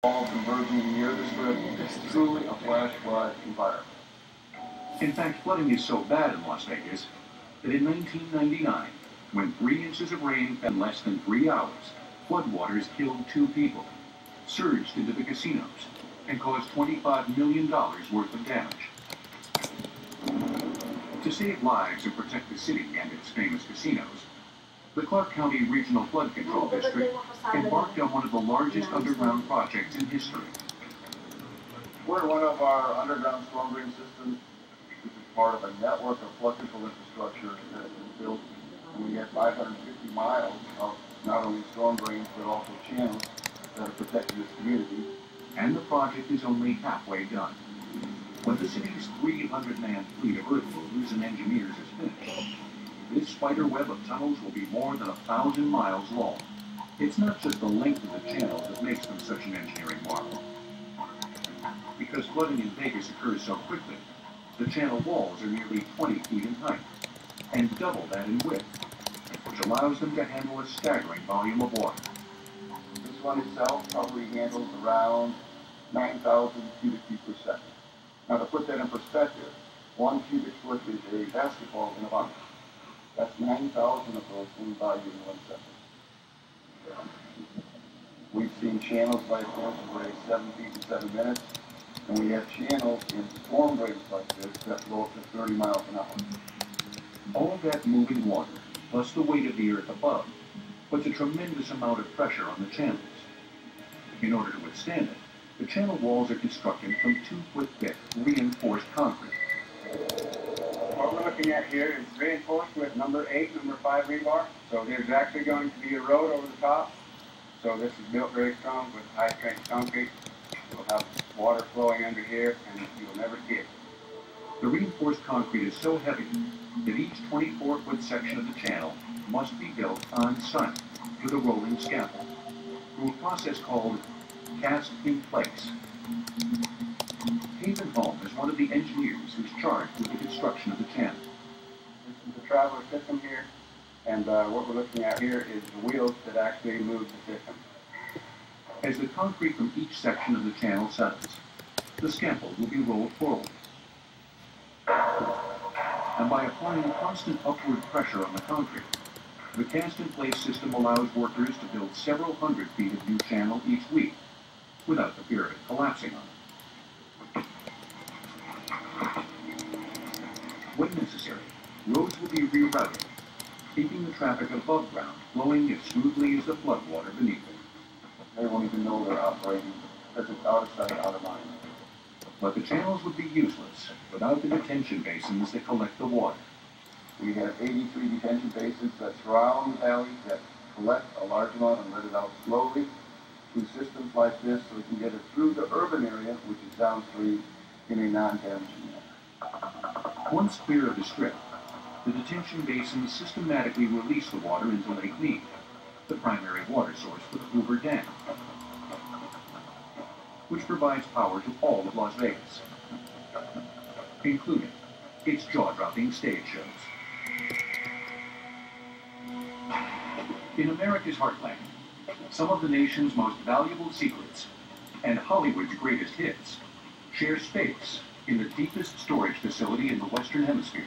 All converging near the strip. It's truly a flash flood environment. In fact, flooding is so bad in Las Vegas that in 1999, when 3 inches of rain fell in less than 3 hours, floodwaters killed 2 people, surged into the casinos, and caused $25 million worth of damage. To save lives and protect the city and its famous casinos, the Clark County Regional Flood Control District embarked on one of the largest underground projects in history. We're one of our underground storm drain systems, which is part of a network of flood control infrastructure that has been built. And we have 550 miles of not only storm drains, but also channels that are protecting this community. And the project is only halfway done. When the city's 300-man fleet of earth movers and engineers is finished, this spider web of tunnels will be more than 1,000 miles long. It's not just the length of the channels that makes them such an engineering marvel. Because flooding in Vegas occurs so quickly, the channel walls are nearly 20 feet in height, and double that in width, which allows them to handle a staggering volume of water. This one itself probably handles around 9,000 cubic feet per second. Now, to put that in perspective, 1 cubic foot is a basketball in a bucket. That's 9,000 of those in volume in 1 second. We've seen channels like this where 7 feet in 7 minutes, and we have channels in storm drains like this that flow up to 30 miles an hour. All that moving water, plus the weight of the earth above, puts a tremendous amount of pressure on the channels. In order to withstand it, the channel walls are constructed from 2-foot thick reinforced concrete. What we're looking at here is reinforced with number 8, number 5 rebar. So there's actually going to be a road over the top. So this is built very strong with high strength concrete. We'll have water flowing under here and you'll never see it. The reinforced concrete is so heavy that each 24-foot section of the channel must be built on site with a rolling scaffold through a process called cast in place. Haven Home is one of the engineers who's charged with the construction of the channel. This is the traveler system here, and what we're looking at here is the wheels that actually move the system. As the concrete from each section of the channel settles, the scaffold will be rolled forward. And by applying constant upward pressure on the concrete, the cast-in-place system allows workers to build several hundred feet of new channel each week, without the fear of it collapsing on them. When necessary, roads will be rerouted, keeping the traffic above ground flowing as smoothly as the floodwater beneath it. They won't even know they're operating because it's out of sight, out of mind. But the channels would be useless without the detention basins that collect the water. We have 83 detention basins that surround the valley that collect a large amount and let it out slowly through systems like this so we can get it through the urban area, which is downstream, in a non-damaging manner. Once clear of the strip, the detention basins systematically release the water into Lake Mead, the primary water source for the Hoover Dam, which provides power to all of Las Vegas, including its jaw-dropping stage shows. In America's heartland, some of the nation's most valuable secrets and Hollywood's greatest hits share space in the deepest storage facility in the Western Hemisphere.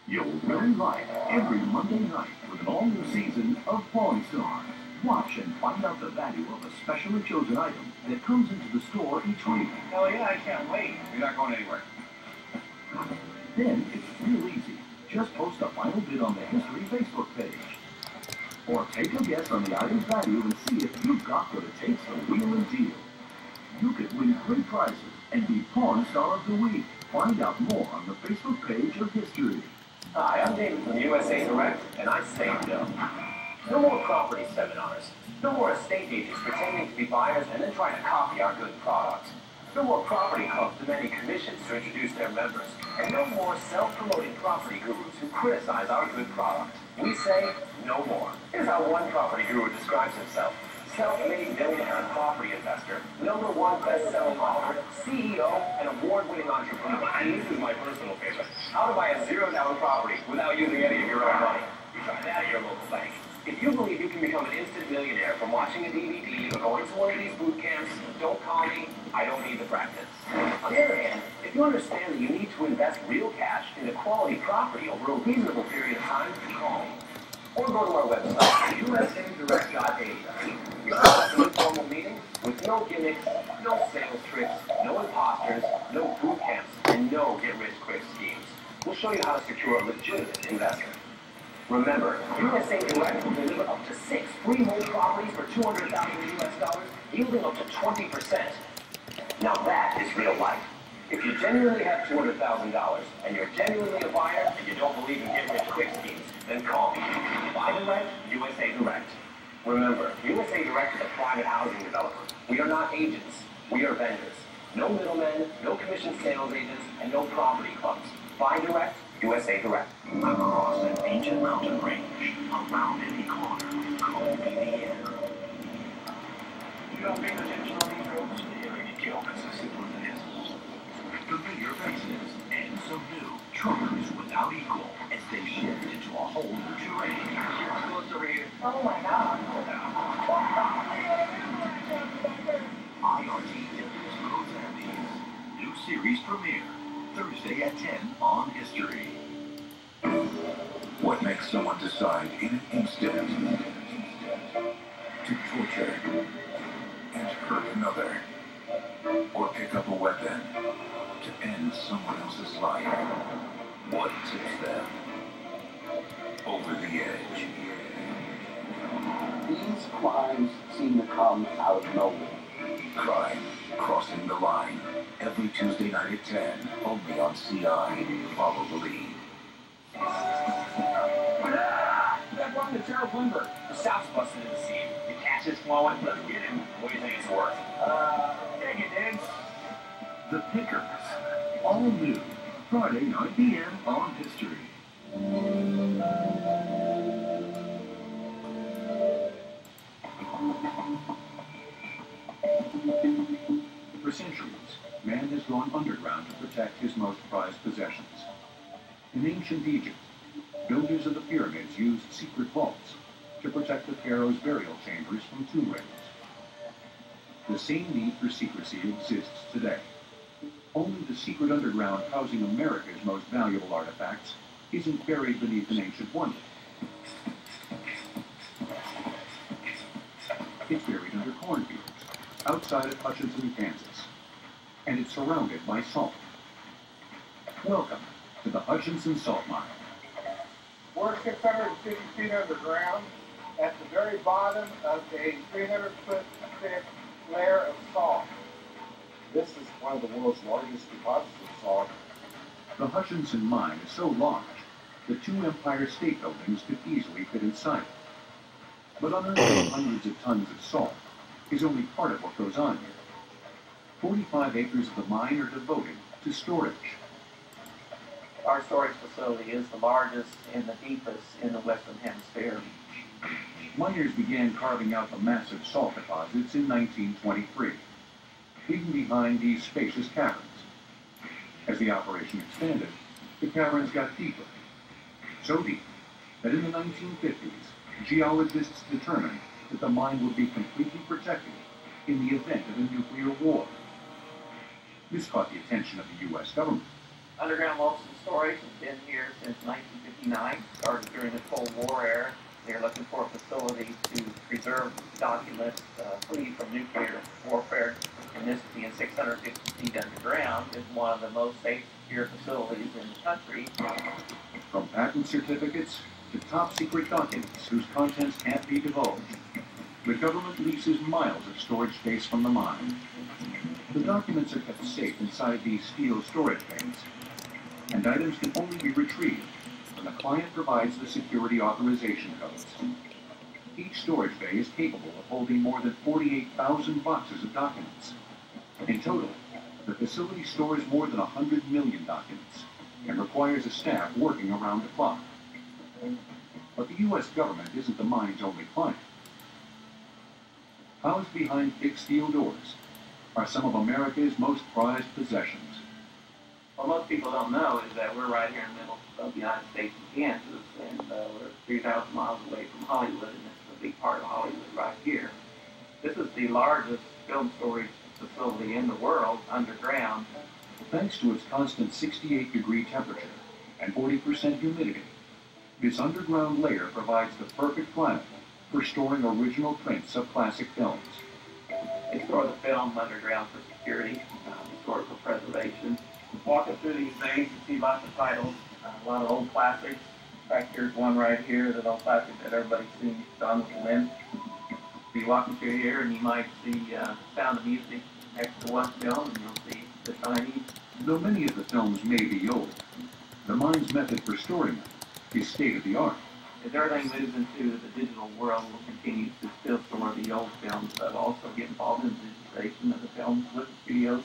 You'll very right every Monday night with an all-new season of Pawn Stars. Watch and find out the value of a specially chosen item that comes into the store each week. Hell yeah, I can't wait. You're not going anywhere. Then it's real easy. Just post a final bid on the History Facebook page. Or take a guess on the item's value and see if you've got what it takes to wheel and deal. You could win great prizes and be Pawn Star of the Week. Find out more on the Facebook page of History. Hi, I'm David from USA Direct, and I say no. No more property seminars. No more estate agents pretending to be buyers and then trying to copy our good product. No more property clubs demanding commissions to introduce their members. And no more self-promoting property gurus who criticize our good product. We say no more. Here's how one property guru describes himself. self-made millionaire and property investor, #1 best-selling author, CEO, and award-winning entrepreneur. And this is my personal favorite. How to buy a $0 property without using any of your own money. You try that at your local bank. If you believe you can become an instant millionaire from watching a DVD or going to one of these boot camps, don't call me. I don't need the practice. On the other hand, if you understand that you need to invest real cash into quality property over a reasonable period of time, call me. Or go to our website, usadirect.ai. You'll have an informal meeting with no gimmicks, no sales tricks, no imposters, no boot camps, and no get-rich-quick schemes. We'll show you how to secure a legitimate investment. Remember, USA Direct will deliver up to 6 freehold properties for $200,000 yielding up to 20%. Now that is real life. If you genuinely have $200,000 and you're genuinely a buyer and you don't believe in get-rich-quick schemes, then call me. Buy direct, USA Direct. Remember, USA Direct is a private housing developer. We are not agents. We are vendors. No middlemen, no commission sales agents, and no property clubs. Buy direct, USA Direct. Across an ancient mountain range, around any corner, call me the end. You don't pay attention on these roads? It's as simple as it is. Familiar faces and some new truckers without equal as they shift into a whole new terrain. What's over here? Oh my God. IRTW's Mozambique's new series premiere, Thursday at 10 on History. What makes someone decide in an instant to torture and hurt another, or pick up a weapon to end someone else's life? What tips them over the edge? These crimes seem to come out of nowhere. Crime Crossing the Line, every Tuesday night at 10, only on CI. Follow the lead. That one to Gerald Bloomberg. The South's busted in the scene. The cash is flowing. Let's get him. What do you think it's worth? Take it, Diggs. The Pickers. All new. Friday, 9 p.m. on History. For centuries, man has gone underground to protect his most prized possessions. In ancient Egypt, builders of the pyramids used secret vaults to protect the pharaoh's burial chambers from tomb raiders. The same need for secrecy exists today. Only the secret underground housing America's most valuable artifacts isn't buried beneath an ancient wonder. It's buried under cornfields, outside of Hutchinson, Kansas, and it's surrounded by salt. Welcome to the Hutchinson Salt Mine. We're 650 feet underground at the very bottom of a 300-foot thick layer of salt. This is one of the world's largest deposits of salt. The Hutchinson Mine is so large that 2 Empire State Buildings could easily fit inside it. But unearthing hundreds of tons of salt is only part of what goes on here. 45 acres of the mine are devoted to storage. Our storage facility is the largest and the deepest in the Western Hemisphere. Miners began carving out the massive salt deposits in 1923, leaving behind these spacious caverns. As the operation expanded, the caverns got deeper. So deep that in the 1950s, geologists determined that the mine would be completely protected in the event of a nuclear war. This caught the attention of the U.S. government. Underground Molson Storage has been here since 1959, started during the Cold War era. They're looking for a facility to preserve documents free from nuclear warfare. And this being 650 feet underground is one of the most safe, secure facilities in the country. From patent certificates to top-secret documents whose contents can't be divulged, the government leases miles of storage space from the mine. The documents are kept safe inside these steel storage bays, and items can only be retrieved when the client provides the security authorization codes. Each storage bay is capable of holding more than 48,000 boxes of documents. In total, the facility stores more than 100 million documents and requires a staff working around the clock. But the U.S. government isn't the mine's only client. Housed behind big steel doors are some of America's most prized possessions. What most people don't know is that we're right here in the middle of the United States and Kansas, and we're 3,000 miles away from Hollywood, and it's a big part of Hollywood right here. This is the largest film storage facility in the world underground. Thanks to its constant 68-degree temperature and 40% humidity, this underground layer provides the perfect climate for storing original prints of classic films. They store the film underground for security, they store it for preservation. Walking through these bays, you see lots of titles, a lot of old classics. In fact, here's one right here, the old classic that everybody's seen, Gone with the Wind. Be walking through here and you might see Sound of Music next to one film, and you'll see the Chinese. Though many of the films may be old, the mine's method for storing them is state-of-the-art. As everything moves into the digital world, we'll continue to still store the old films, but also get involved in the digitization of the films with the studios.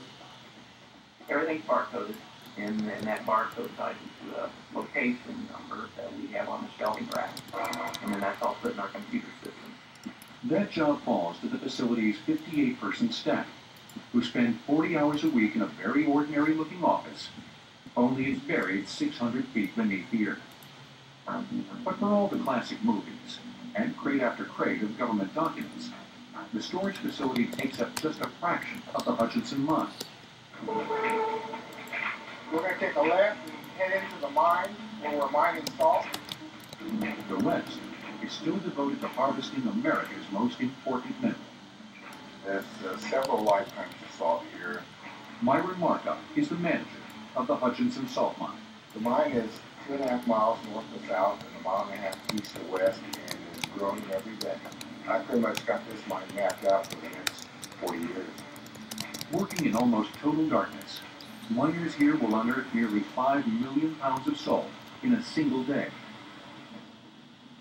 Everything's barcoded, and that barcode ties into a location number that we have on the shelving rack, and then that's all put in our computer system. That job falls to the facility's 58-person staff, who spend 40 hours a week in a very ordinary-looking office, only it's buried 600 feet beneath the earth. But for all the classic movies, and crate after crate of government documents, the storage facility takes up just a fraction of the Hutchinson mine. We're going to take a left and head into the mine where we're mining salt. The West is still devoted to harvesting America's most important mineral. There's several lifetimes of salt here. Myron Markup is the manager of the Hutchinson Salt Mine. The mine is 2.5 miles north to south and 1.5 miles east to west, and is growing every day. I pretty much got this mine mapped out for the next 40 years. Working in almost total darkness, miners here will unearth nearly 5 million pounds of salt in a single day.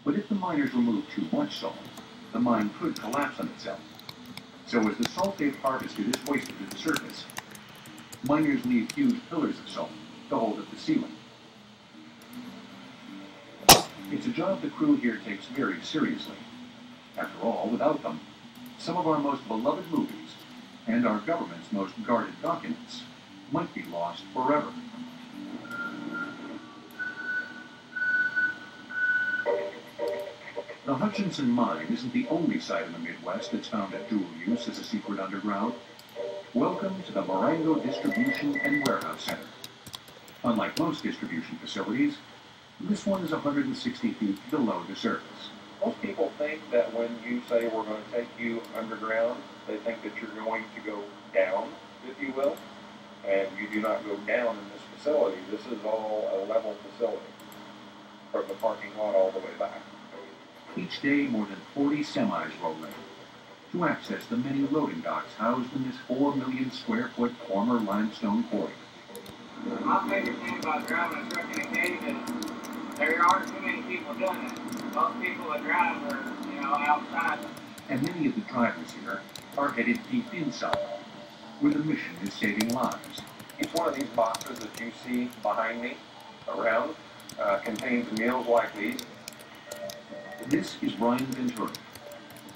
But if the miners remove too much salt, the mine could collapse on itself. So as the salt they've harvested is hoisted to the surface, miners leave huge pillars of salt to hold up the ceiling. It's a job the crew here takes very seriously. After all, without them, some of our most beloved movies and our government's most guarded documents might be lost forever. The Hutchinson Mine isn't the only site in the Midwest that's found at dual use as a secret underground. Welcome to the Marengo Distribution and Warehouse Center. Unlike most distribution facilities, this one is 160 feet below the surface. Most people think that when you say we're going to take you underground, they think that you're going to go down, if you will. And you do not go down in this facility. This is all a level facility from the parking lot all the way back. Each day, more than 40 semis roll in to access the many loading docks housed in this 4 million square foot former limestone quarry. My favorite thing about driving a truck in a cave is there aren't too many people doing it. Most people that drive are, outside. And many of the drivers here are headed deep inside, where the mission is saving lives. Each one of these boxes that you see behind me around contains meals like these. This is Brian Ventura,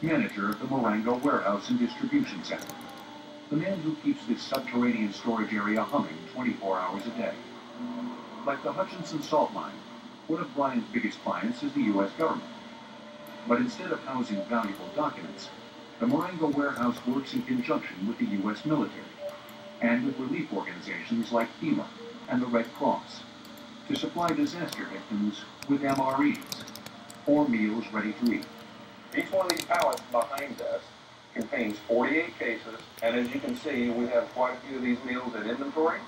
manager of the Marengo Warehouse and Distribution Center, the man who keeps this subterranean storage area humming 24 hours a day. Like the Hutchinson Salt Mine, one of Brian's biggest clients is the U.S. government. But instead of housing valuable documents, the Marengo Warehouse works in conjunction with the U.S. military and with relief organizations like FEMA and the Red Cross to supply disaster victims with MREs, or meals ready to eat. Each one of these pallets behind us contains 48 cases, and as you can see, we have quite a few of these meals in inventory.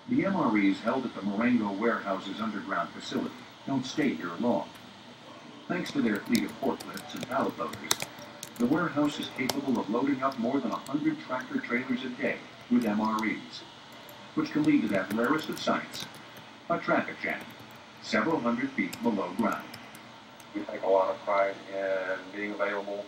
The MREs held at the Marengo Warehouse's underground facility don't stay here long. Thanks to their fleet of forklifts and pallet loaders, the warehouse is capable of loading up more than 100 tractor trailers a day with MREs, which can lead to that rarest of sights, a traffic jam, several hundred feet below ground. We take a lot of pride in being available